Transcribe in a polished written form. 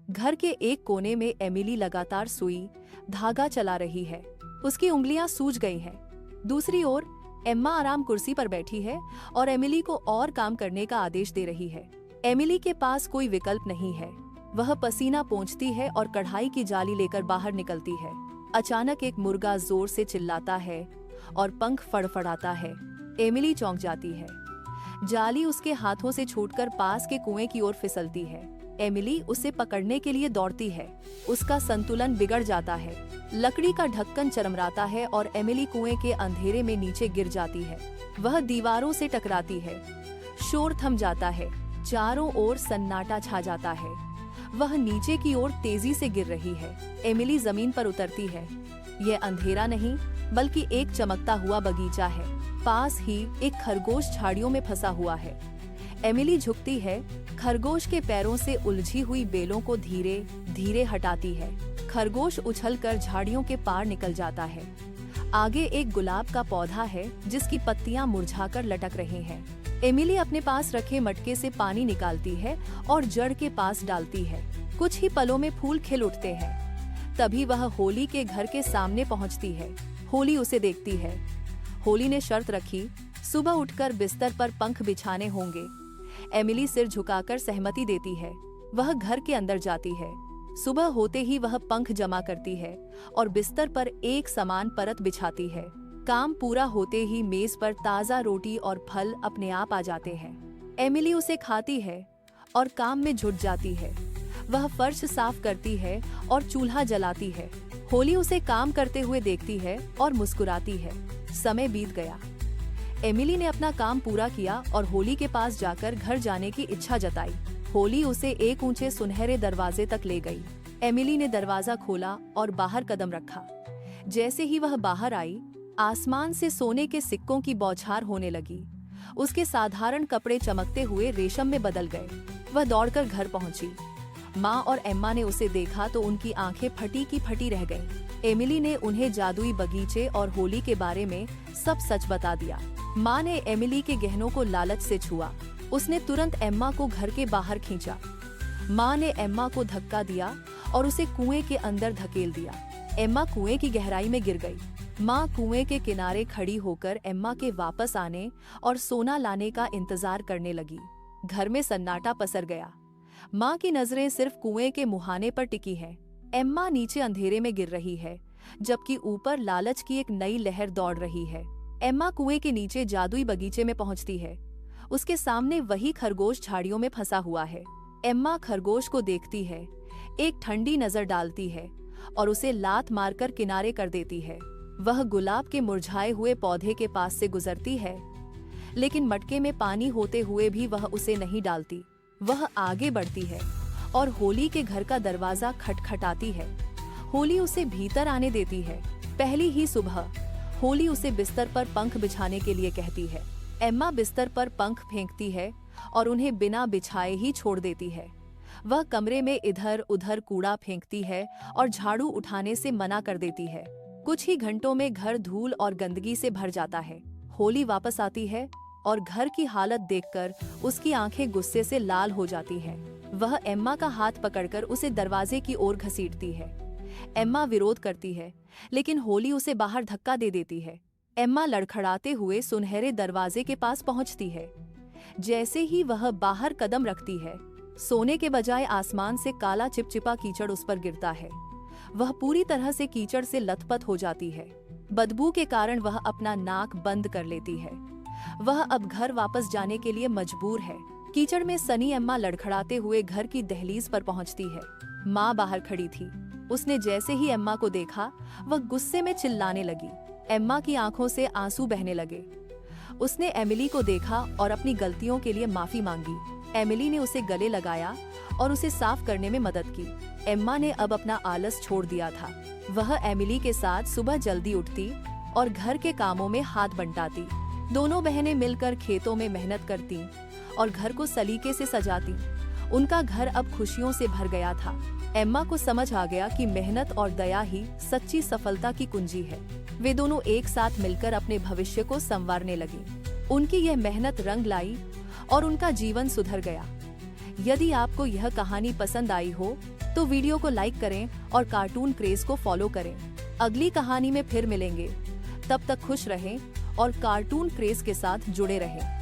घर के एक कोने में एमिली लगातार सुई धागा चला रही है। उसकी उंगलियां सूज गई हैं। दूसरी ओर एम्मा आराम कुर्सी पर बैठी है और एमिली को और काम करने का आदेश दे रही है। एमिली के पास कोई विकल्प नहीं है। वह पसीना पोंछती है और कढ़ाई की जाली लेकर बाहर निकलती है। अचानक एक मुर्गा जोर से चिल्लाता है और पंख फड़फड़ाता है। एमिली चौंक जाती है। जाली उसके हाथों से छूटकर पास के कुएं की ओर फिसलती है। एमिली उसे पकड़ने के लिए दौड़ती है। उसका संतुलन बिगड़ जाता है। लकड़ी का ढक्कन चरमराता है और एमिली कुएं के अंधेरे में नीचे गिर जाती है। वह दीवारों से टकराती है। शोर थम जाता है। चारों ओर सन्नाटा छा जाता है। वह नीचे की ओर तेजी से गिर रही है। एमिली जमीन पर उतरती है। यह अंधेरा नहीं बल्कि एक चमकता हुआ बगीचा है। पास ही एक खरगोश झाड़ियों में फंसा हुआ है। एमिली झुकती है। खरगोश के पैरों से उलझी हुई बेलों को धीरे धीरे हटाती है। खरगोश उछलकर झाड़ियों के पार निकल जाता है। आगे एक गुलाब का पौधा है जिसकी पत्तियां मुरझाकर लटक रही हैं। एमिली अपने पास रखे मटके से पानी निकालती है और जड़ के पास डालती है। कुछ ही पलों में फूल खिल उठते हैं। तभी वह होली के घर के सामने पहुंचती है। होली उसे देखती है। होली ने शर्त रखी, सुबह उठकर बिस्तर पर पंख बिछाने होंगे। एमिली सिर झुकाकर सहमति देती है। वह घर के अंदर जाती है। सुबह होते ही वह पंख जमा करती है और बिस्तर पर एक समान परत बिछाती है। काम पूरा होते ही मेज पर ताजा रोटी और फल अपने आप आ जाते हैं। एमिली उसे खाती है और काम में जुट जाती है। वह फर्श साफ करती है और चूल्हा जलाती है। होली उसे काम करते हुए देखती है और मुस्कुराती है। समय बीत गया। एमिली ने अपना काम पूरा किया और होली के पास जाकर घर जाने की इच्छा जताई। होली उसे एक ऊंचे सुनहरे दरवाजे तक ले गई। एमिली ने दरवाजा खोला और बाहर कदम रखा। जैसे ही वह बाहर आई, आसमान से सोने के सिक्कों की बौछार होने लगी। उसके साधारण कपड़े चमकते हुए रेशम में बदल गए। वह दौड़कर घर पहुंची। माँ और एम्मा ने उसे देखा तो उनकी आंखें फटी की फटी रह गईं। एमिली ने उन्हें जादुई बगीचे और होली के बारे में सब सच बता दिया। माँ ने एमिली के गहनों को लालच से छुआ। उसने तुरंत एम्मा को घर के बाहर खींचा। माँ ने एम्मा को धक्का दिया और उसे कुएं के अंदर धकेल दिया। एम्मा कुएं की गहराई में गिर गई। माँ कुएं के किनारे खड़ी होकर एम्मा के वापस आने और सोना लाने का इंतजार करने लगी। घर में सन्नाटा पसर गया। माँ की नजरें सिर्फ कुएं के मुहाने पर टिकी हैं। एम्मा नीचे अंधेरे में गिर रही है, जबकि ऊपर लालच की एक नई लहर दौड़ रही है। एम्मा कुएं के नीचे जादुई बगीचे में पहुंचती है। उसके सामने वही खरगोश झाड़ियों में फंसा हुआ है। एम्मा खरगोश को देखती है, एक ठंडी नजर डालती है और उसे लात मारकर किनारे कर देती है। वह गुलाब के मुरझाए हुए पौधे के पास से गुजरती है, लेकिन मटके में पानी होते हुए भी वह उसे नहीं डालती। वह आगे बढ़ती है और होली के घर का दरवाजा खटखटाती है। होली उसे भीतर आने देती है। पहली ही सुबह होली उसे बिस्तर पर पंख बिछाने के लिए कहती है। एम्मा बिस्तर पर पंख फेंकती है और उन्हें बिना बिछाए ही छोड़ देती है। वह कमरे में इधर उधर कूड़ा फेंकती है और झाड़ू उठाने से मना कर देती है। कुछ ही घंटों में घर धूल और गंदगी से भर जाता है। होली वापस आती है और घर की हालत देखकर उसकी आंखें गुस्से से लाल हो जाती हैं। वह एम्मा का हाथ पकड़कर उसे दरवाजे की ओर घसीटती है। एम्मा विरोध करती है, लेकिन होली उसे बाहर धक्का दे देती है। एम्मा लड़खड़ाते हुए सुनहरे दरवाजे के पास पहुंचती है। जैसे ही वह बाहर कदम रखती है, सोने के बजाय आसमान से काला चिपचिपा कीचड़ उस पर गिरता है। वह पूरी तरह से कीचड़ से लथपथ हो जाती है। बदबू के कारण वह अपना नाक बंद कर लेती है। वह अब घर वापस जाने के लिए मजबूर है। कीचड़ में सनी एम्मा लड़खड़ाते हुए घर की दहलीज पर पहुंचती है। माँ बाहर खड़ी थी। उसने जैसे ही एम्मा को देखा, वह गुस्से में चिल्लाने लगी। एम्मा की आंखों से आंसू बहने लगे। उसने एमिली को देखा और अपनी गलतियों के लिए माफी मांगी। एमिली ने उसे गले लगाया और उसे साफ करने में मदद की। एम्मा ने अब अपना आलस छोड़ दिया था। वह एमिली के साथ सुबह जल्दी उठती और घर के कामों में हाथ बंटाती। दोनों बहनें मिलकर खेतों में मेहनत करती और घर को सलीके से सजाती। उनका घर अब खुशियों से भर गया था। एम्मा को समझ आ गया कि मेहनत और दया ही सच्ची सफलता की कुंजी है। वे दोनों एक साथ मिलकर अपने भविष्य को संवारने लगी। उनकी यह मेहनत रंग लाई और उनका जीवन सुधर गया। यदि आपको यह कहानी पसंद आई हो तो वीडियो को लाइक करें और कार्टून क्रेज को फॉलो करें। अगली कहानी में फिर मिलेंगे। तब तक खुश रहें और कार्टून क्रेज के साथ जुड़े रहें।